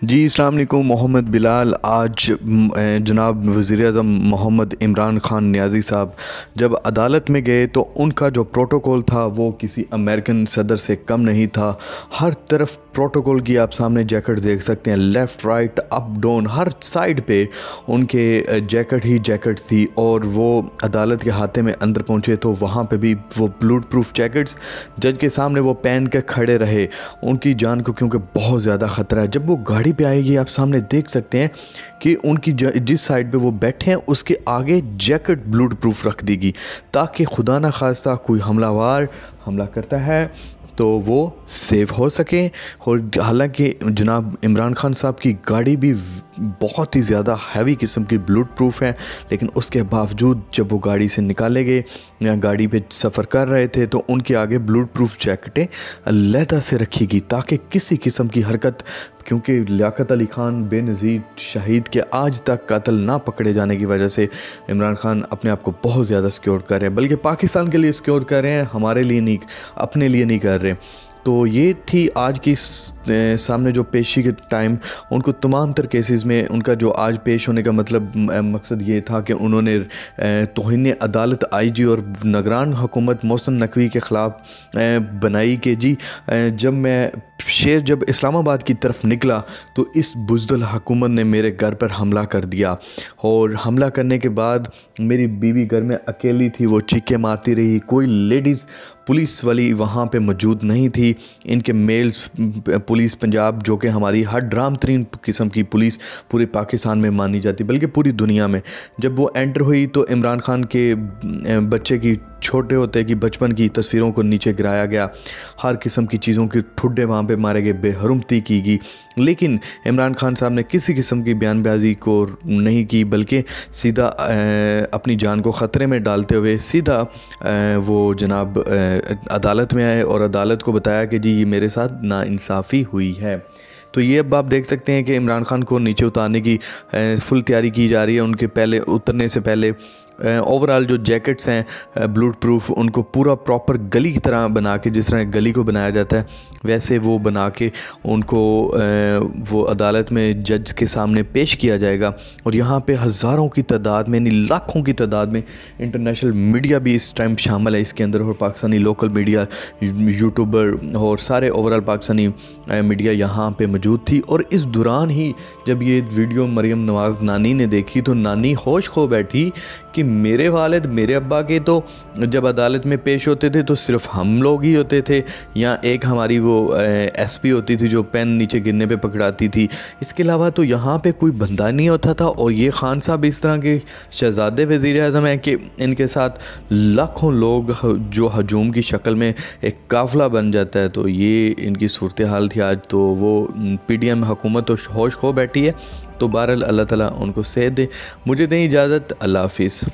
जी अस्सलाम वालेकुम। मोहम्मद बिलाल आज जनाब वज़ीर-ए-आज़म मोहम्मद इमरान ख़ान नियाज़ी साहब जब अदालत में गए तो उनका जो प्रोटोकॉल था वो किसी अमेरिकन सदर से कम नहीं था। हर तरफ प्रोटोकॉल की आप सामने जैकेट देख सकते हैं, लेफ़्ट राइट अप डाउन हर साइड पे उनके जैकेट ही जैकेट थी। और वो अदालत के हाथे में अंदर पहुँचे तो वहाँ पे भी वो बुलेट प्रूफ जैकेट्स जज के सामने वो पहन के खड़े रहे। उनकी जान को क्योंकि बहुत ज़्यादा ख़तरा है। जब वो गाड़ी पे आएगी आप सामने देख सकते हैं कि उनकी जिस साइड पे वो बैठे हैं उसके आगे जैकेट बुलेट प्रूफ रख देगी ताकि खुदा ना खास्ता कोई हमलावर हमला करता है तो वो सेव हो सके। और हालांकि जनाब इमरान खान साहब की गाड़ी भी बहुत ही ज़्यादा हैवी किस्म की बुलेट प्रूफ है, लेकिन उसके बावजूद जब वो गाड़ी से निकाले गए या गाड़ी पे सफ़र कर रहे थे तो उनके आगे बुलेट प्रूफ जैकेटें अलहदा से रखी गई ताकि किसी किस्म की हरकत, क्योंकि लियाकत अली खान बेनज़ीर शहीद के आज तक कातिल ना पकड़े जाने की वजह से इमरान खान अपने आप को बहुत ज़्यादा सिक्योर कर रहे हैं, बल्कि पाकिस्तान के लिए सिक्योर कर रहे हैं, हमारे लिए नहीं, अपने लिए नहीं कर रहे। तो ये थी आज की सामने जो पेशी के टाइम उनको तमाम तर केसेस में उनका जो आज पेश होने का मतलब मकसद ये था कि उन्होंने तौहीन अदालत आईजी और निगरान हुकूमत मोहसिन नकवी के ख़िलाफ़ बनाई कि जी जब इस्लामाबाद की तरफ निकला तो इस बुज़दिल हुकूमत ने मेरे घर पर हमला कर दिया और हमला करने के बाद मेरी बीवी घर में अकेली थी, वो चीखें मारती रही, कोई लेडीज़ पुलिस वाली वहाँ पे मौजूद नहीं थी। इनके मेल्स पुलिस पंजाब जो कि हमारी हर ड्राम तरीन किस्म की पुलिस पूरे पाकिस्तान में मानी जाती बल्कि पूरी दुनिया में, जब वो एंटर हुई तो इमरान खान के बच्चे की छोटे होते कि बचपन की तस्वीरों को नीचे गिराया गया, हर किस्म की चीज़ों के ठुड्डे वहाँ पे मारे गए, बेहरमती की गई। लेकिन इमरान खान साहब ने किसी किस्म की बयानबाजी को नहीं की बल्कि सीधा अपनी जान को ख़तरे में डालते हुए सीधा वो जनाब अदालत में आए और अदालत को बताया कि जी ये मेरे साथ नाइंसाफ़ी हुई है। तो ये अब आप देख सकते हैं कि इमरान खान को नीचे उतारने की फुल तैयारी की जा रही है। उनके पहले उतरने से पहले ओवरऑल जो जैकेट्स हैं बुलेट प्रूफ उनको पूरा प्रॉपर गली की तरह बना के, जिस तरह गली को बनाया जाता है वैसे वो बना के उनको वो अदालत में जज के सामने पेश किया जाएगा। और यहाँ पे हज़ारों की तादाद में, यानी लाखों की तादाद में इंटरनेशनल मीडिया भी इस टाइम शामिल है इसके अंदर, और पाकिस्तानी लोकल मीडिया, यूट्यूबर और सारे ओवरऑल पाकिस्तानी मीडिया यहाँ पे मौजूद थी। और इस दौरान ही जब ये वीडियो मरियम नवाज़ नानी ने देखी तो नानी होश खो बैठी कि मेरे वालिद मेरे अब्बा के तो जब अदालत में पेश होते थे तो सिर्फ हम लोग ही होते थे, या एक हमारी वो एसपी होती थी जो पेन नीचे गिरने पे पकड़ाती थी, इसके अलावा तो यहाँ पे कोई बंदा नहीं होता था। और ये खान साहब इस तरह के शहज़ादे वज़ीर आज़म हैं कि इनके साथ लाखों लोग जो हजूम की शक्ल में एक काफ़िला बन जाता है। तो ये इनकी सूरत हाल थी आज। तो वो PDM हुकूमत तो होश खो बैठी है। तो बहरहाल अल्लाह ताला उनको सेहत दे। मुझे दें इजाज़त, अल्लाह हाफिज़।